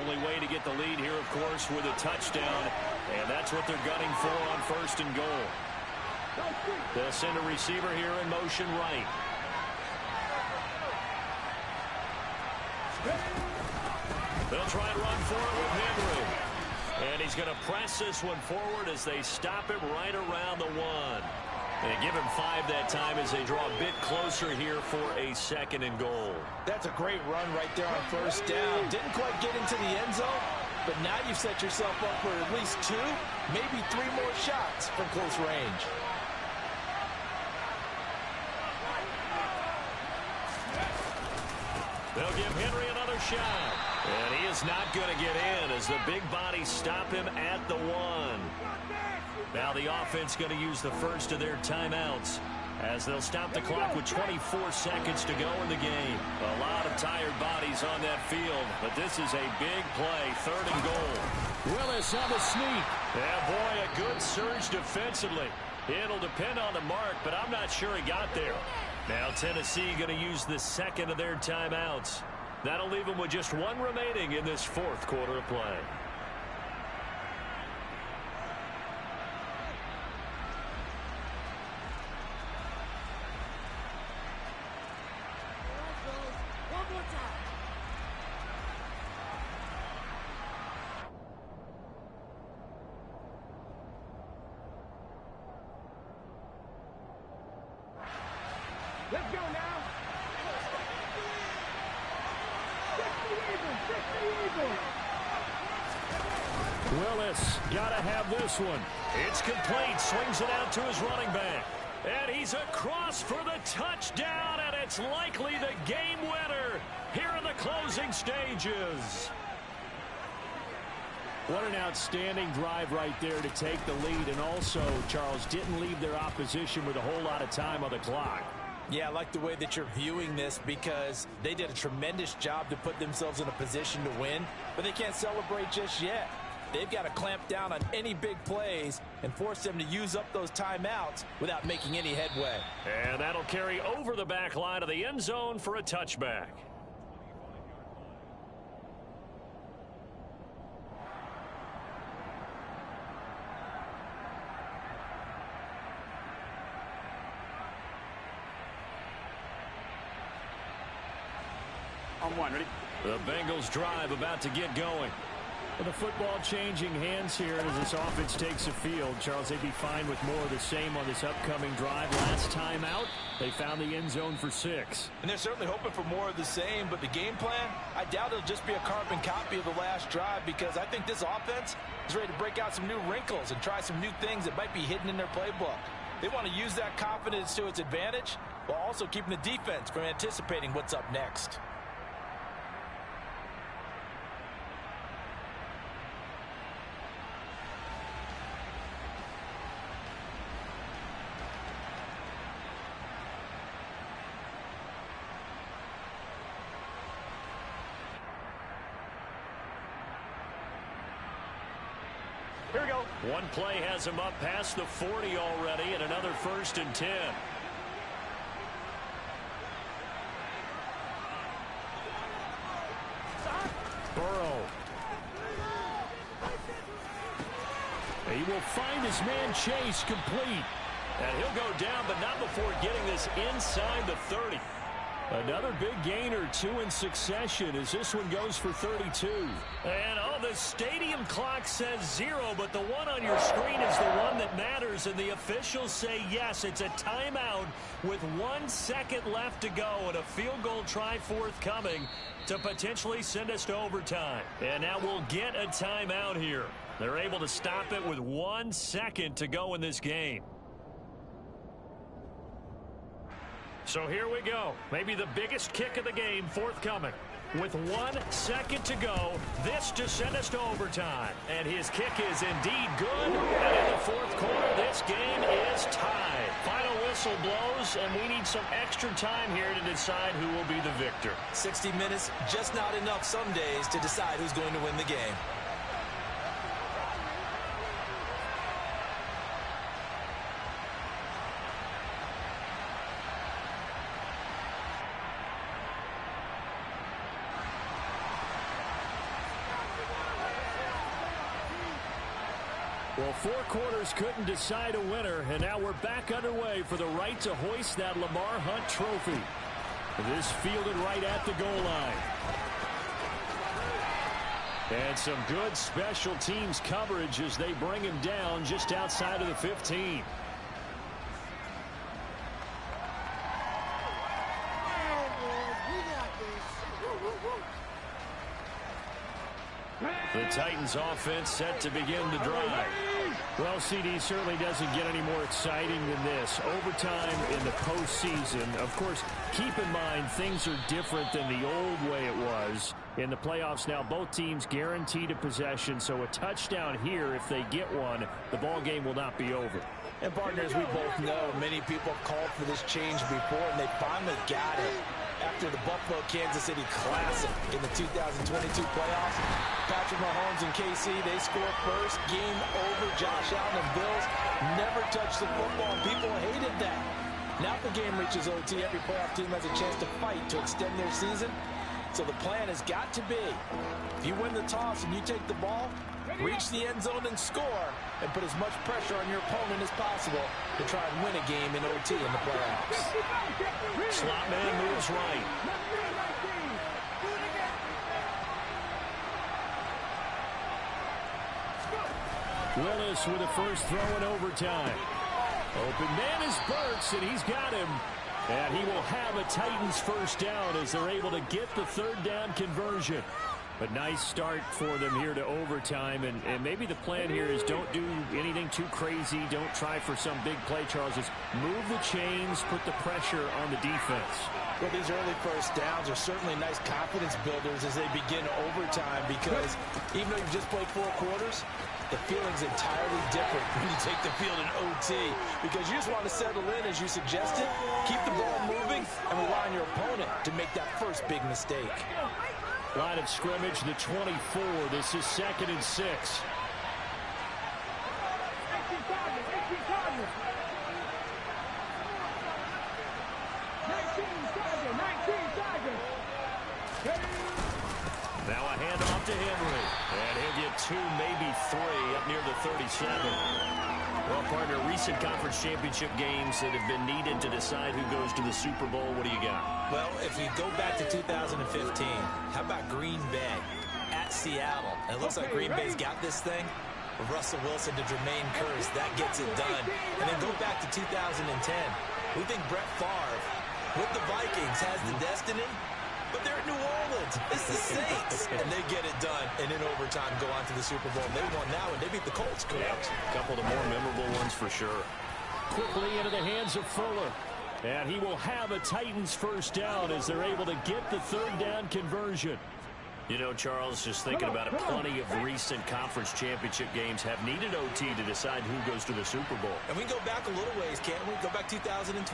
Only way to get the lead here, of course, with a touchdown. And that's what they're gunning for on 1st and goal. They'll send a receiver here in motion right. They'll try and run for it with Henry. And he's going to press this one forward as they stop him right around the 1. And give him 5 that time as they draw a bit closer here for a 2nd and goal. That's a great run right there on 1st down. Didn't quite get into the end zone, but now you've set yourself up for at least 2, maybe 3 more shots from close range. They'll give Henry another shot. And he is not going to get in as the big bodies stop him at the 1. Now the offense going to use the first of their timeouts as they'll stop the clock with 24 seconds to go in the game. A lot of tired bodies on that field, but this is a big play, 3rd and goal. Willis on the sneak. Yeah, boy, a good surge defensively. It'll depend on the mark, but I'm not sure he got there. Now Tennessee going to use the 2nd of their timeouts. That'll leave them with just 1 remaining in this 4th quarter of play. Let's go now. Willis got to have this one. It's complete. Swings it out to his running back. And he's across for the touchdown, and it's likely the game winner here in the closing stages. What an outstanding drive right there to take the lead. And also, Charles, didn't leave their opposition with a whole lot of time on the clock. Yeah, I like the way that you're viewing this because they did a tremendous job to put themselves in a position to win, but they can't celebrate just yet. They've got to clamp down on any big plays and force them to use up those timeouts without making any headway. And that'll carry over the back line of the end zone for a touchback. On 1, ready? The Bengals drive about to get going. With the football changing hands here as this offense takes the field, Charles, they'd be fine with more of the same on this upcoming drive. Last time out, they found the end zone for 6. And they're certainly hoping for more of the same, but the game plan, I doubt it'll just be a carbon copy of the last drive because I think this offense is ready to break out some new wrinkles and try some new things that might be hidden in their playbook. They want to use that confidence to its advantage while also keeping the defense from anticipating what's up next. Here we go. One play has him up past the 40 already, and another 1st and 10. Burrow. He will find his man Chase complete. And he'll go down, but not before getting this inside the 30. Another big gain or 2 in succession as this one goes for 32. And, the stadium clock says 0, but the one on your screen is the one that matters, and the officials say yes, it's a timeout with 1 second left to go and a field goal try forthcoming to potentially send us to overtime. And now we'll get a timeout here. They're able to stop it with 1 second to go in this game. So here we go. Maybe the biggest kick of the game forthcoming. With 1 second to go, this to send us to overtime. And his kick is indeed good. And in the 4th quarter, this game is tied. Final whistle blows, and we need some extra time here to decide who will be the victor. 60 minutes, just not enough some days to decide who's going to win the game. Well, 4 quarters couldn't decide a winner, and now we're back underway for the right to hoist that Lamar Hunt trophy. This fielded right at the goal line. And some good special teams coverage as they bring him down just outside of the 15. The Titans offense set to begin the drive. Well, CD certainly doesn't get any more exciting than this. Overtime in the postseason. Of course, keep in mind things are different than the old way it was. In the playoffs now, both teams guaranteed a possession, so a touchdown here, if they get one, the ball game will not be over. And partners, we both know many people called for this change before, and they finally got it. After the Buffalo-Kansas City Classic in the 2022 playoffs, Patrick Mahomes and KC, they score first. Game over. Josh Allen and Bills never touched the football. People hated that. Now if the game reaches OT, every playoff team has a chance to fight to extend their season. So the plan has got to be, if you win the toss and you take the ball, reach the end zone and score, and put as much pressure on your opponent as possible to try and win a game in OT in the playoffs. Slot man moves right. Willis with a first throw in overtime. Open man is Burks, and he's got him. And he will have a Titans first down as they're able to get the 3rd down conversion. But nice start for them here to overtime. And maybe the plan here is don't do anything too crazy. Don't try for some big play, Charles. Just move the chains, put the pressure on the defense. Well, these early first downs are certainly nice confidence builders as they begin overtime, because even though you've just played 4 quarters, the feeling's entirely different when you take the field in OT, because you just want to settle in, as you suggested, keep the ball moving, and rely on your opponent to make that first big mistake. Line of scrimmage, the 24. This is 2nd and 6. 18 targets, 18 targets. 19 targets. Now a handoff to Henry. And he'll get 2, maybe 3 up near the 37. Well, partner, recent conference championship games that have been needed to decide who goes to the Super Bowl. What do you got? Well, if you go back to 2015, how about Green Bay at Seattle? And it looks like Green Bay's got this thing. Russell Wilson to Jermaine Kearse, that gets it done. And then go back to 2010. We think Brett Favre with the Vikings has the destiny, but they're at New Orleans. It's the Saints. And they get it done. And in overtime, go on to the Super Bowl. They won now, and they beat the Colts, correct? A couple of the more memorable ones for sure. Quickly into the hands of Fuller. And he will have a Titans first down as they're able to get the 3rd down conversion. You know, Charles, just thinking about it, plenty of recent conference championship games have needed OT to decide who goes to the Super Bowl. And we can go back a little ways, can't we? Go back 2012.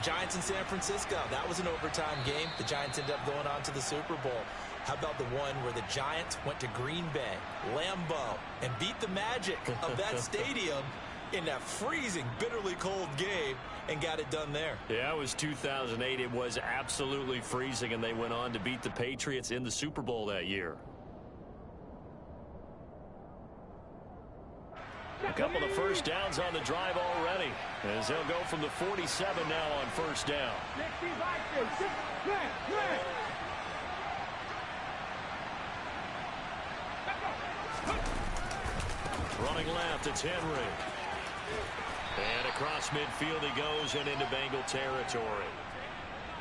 Giants in San Francisco. That was an overtime game. The Giants ended up going on to the Super Bowl. How about the one where the Giants went to Green Bay, Lambeau, and beat the magic of that stadium in that freezing, bitterly cold game and got it done there? Yeah, it was 2008. It was absolutely freezing, and they went on to beat the Patriots in the Super Bowl that year. A couple of first downs on the drive already, as they'll go from the 47 now on first down. Running left, it's Henry. And across midfield he goes and into Bengal territory.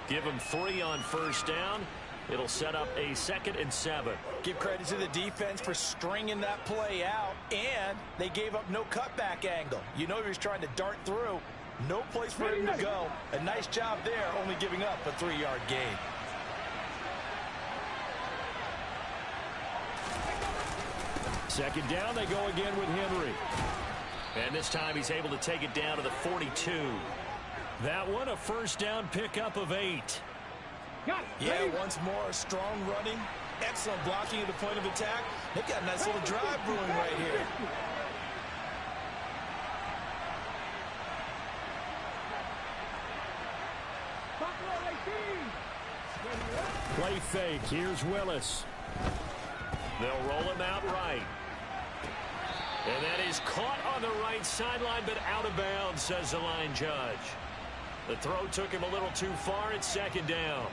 Give him 3 on first down. It'll set up a 2nd and 7. Give credit to the defense for stringing that play out, and they gave up no cutback angle. You know he was trying to dart through. No place for him to go. A nice job there, only giving up a 3-yard gain. Second down, they go again with Henry. And this time he's able to take it down to the 42. That one, a first down pickup of 8. Yeah, once more, strong running, excellent blocking at the point of attack. They've got a nice little drive brewing right here. Play fake. Here's Willis. They'll roll him out right. And that is caught on the right sideline, but out of bounds, says the line judge. The throw took him a little too far. It's 2nd down.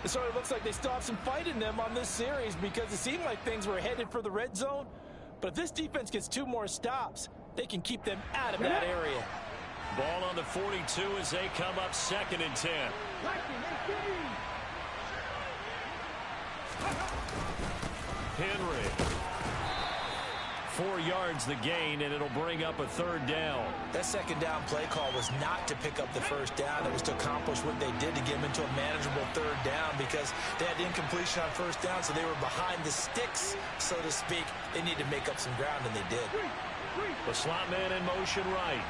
It sort of looks like they still have some fight in them on this series because it seemed like things were headed for the red zone. But if this defense gets 2 more stops, they can keep them out of that area. Ball on the 42 as they come up 2nd and 10. Henry. 4 yards the gain, and it'll bring up a 3rd down. That 2nd down play call was not to pick up the first down. It was to accomplish what they did to get them into a manageable 3rd down because they had incompletion on first down, so they were behind the sticks, so to speak. They needed to make up some ground, and they did. The slot man in motion right.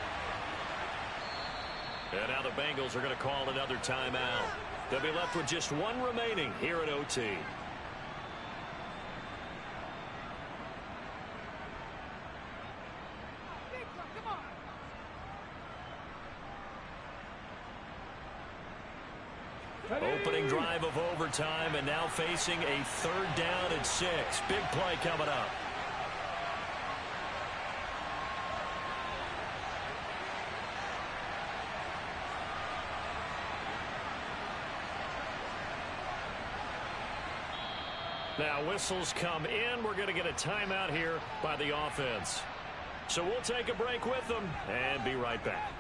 And now the Bengals are going to call another timeout. They'll be left with just 1 remaining here at OT. Opening drive of overtime, and now facing a 3rd down and 6. Big play coming up. Now whistles come in. We're going to get a timeout here by the offense. So we'll take a break with them and be right back.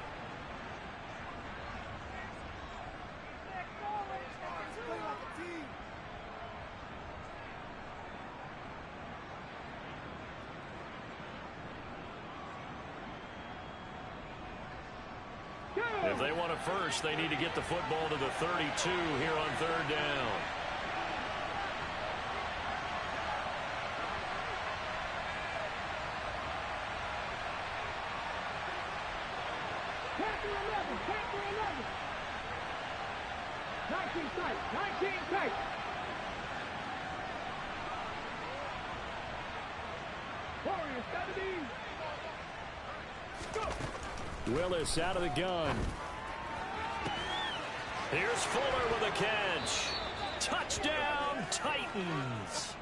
If they want a first, they need to get the football to the 32 here on 3rd down. Willis out of the gun. Here's Fuller with a catch. Touchdown, Titans.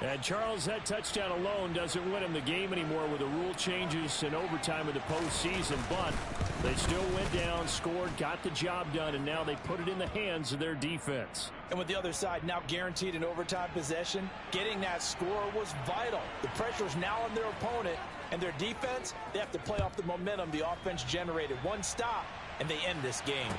And Charles, that touchdown alone doesn't win him the game anymore with the rule changes and overtime in the postseason, but they still went down, scored, got the job done, and now they put it in the hands of their defense. And with the other side now guaranteed an overtime possession, getting that score was vital. The pressure is now on their opponent, and their defense, they have to play off the momentum the offense generated. 1 stop, and they end this game.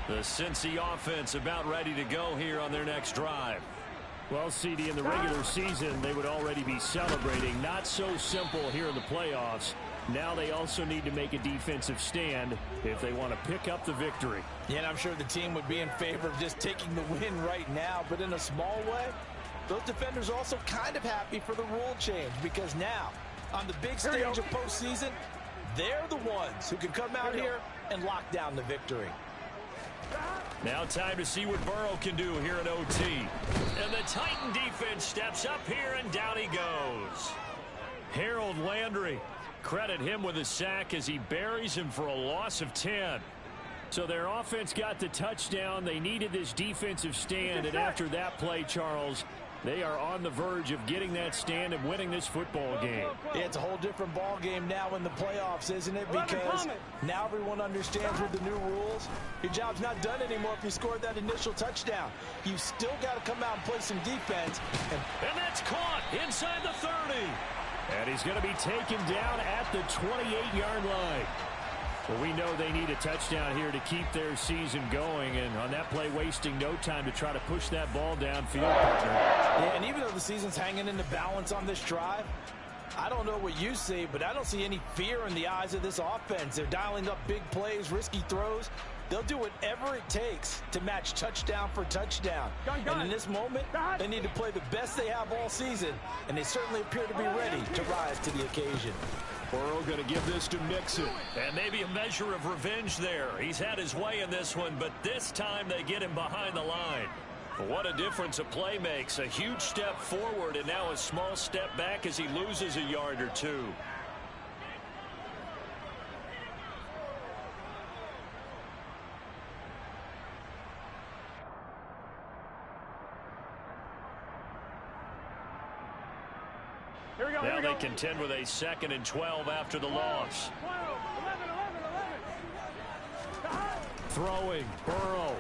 The Cincy offense about ready to go here on their next drive. Well, CD, in the regular season, they would already be celebrating. Not so simple here in the playoffs. Now they also need to make a defensive stand if they want to pick up the victory. Yeah, and I'm sure the team would be in favor of just taking the win right now, but in a small way, those defenders are also kind of happy for the rule change because now, on the big stage of postseason, they're the ones who can come out here and lock down the victory. Now time to see what Burrow can do here in OT. And the Titan defense steps up here, and down he goes. Harold Landry, credit him with a sack as he buries him for a loss of 10. So their offense got the touchdown. They needed this defensive stand, and after that play, Charles, they are on the verge of getting that stand and winning this football game. Yeah, it's a whole different ball game now in the playoffs, isn't it? Because now everyone understands with the new rules, your job's not done anymore if you scored that initial touchdown. You still got to come out and play some defense. And that's caught inside the 30. And he's going to be taken down at the 28-yard line. Well, we know they need a touchdown here to keep their season going, and on that play, wasting no time to try to push that ball downfield, partner. Yeah, and even though the season's hanging in the balance on this drive, I don't know what you see, but I don't see any fear in the eyes of this offense. They're dialing up big plays, risky throws. They'll do whatever it takes to match touchdown for touchdown. And in this moment, they need to play the best they have all season, and they certainly appear to be ready to rise to the occasion. Burrow going to give this to Mixon. And maybe a measure of revenge there. He's had his way in this one, but this time they get him behind the line. What a difference a play makes. A huge step forward and now a small step back as he loses a yard or two. Now they contend with a 2nd and 12 after the loss. 11. Throwing, Burrow.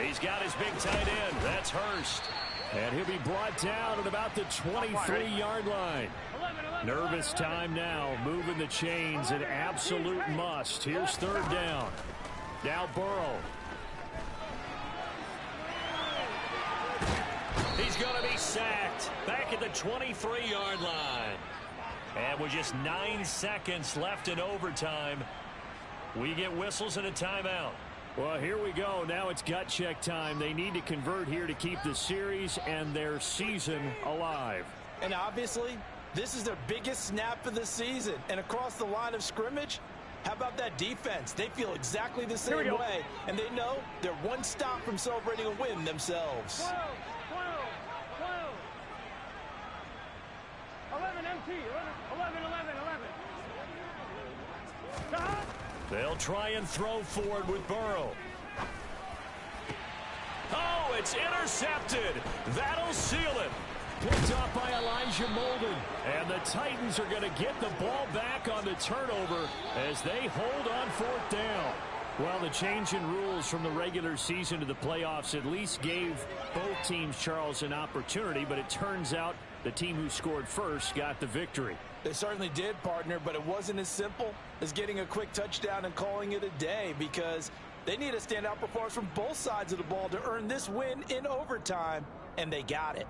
He's got his big tight end. That's Hurst. And he'll be brought down at about the 23-yard line. Nervous time now, moving the chains, an absolute must. Here's 3rd down. Now Burrow. He's going to be sacked back at the 23-yard line. And with just 9 seconds left in overtime, we get whistles and a timeout. Well, here we go. Now it's gut check time. They need to convert here to keep the series and their season alive. And obviously, this is their biggest snap of the season. And across the line of scrimmage, how about that defense? They feel exactly the same way, and they know they're one stop from celebrating a win themselves. 11 MT, 11. They'll try and throw forward with Burrow. Oh, it's intercepted. That'll seal it. Picked off by Elijah Molden. And the Titans are going to get the ball back on the turnover as they hold on 4th down. Well, the change in rules from the regular season to the playoffs at least gave both teams, Charles, an opportunity, but it turns out the team who scored first got the victory. They certainly did, partner, but it wasn't as simple as getting a quick touchdown and calling it a day because they need a standout performance from both sides of the ball to earn this win in overtime, and they got it.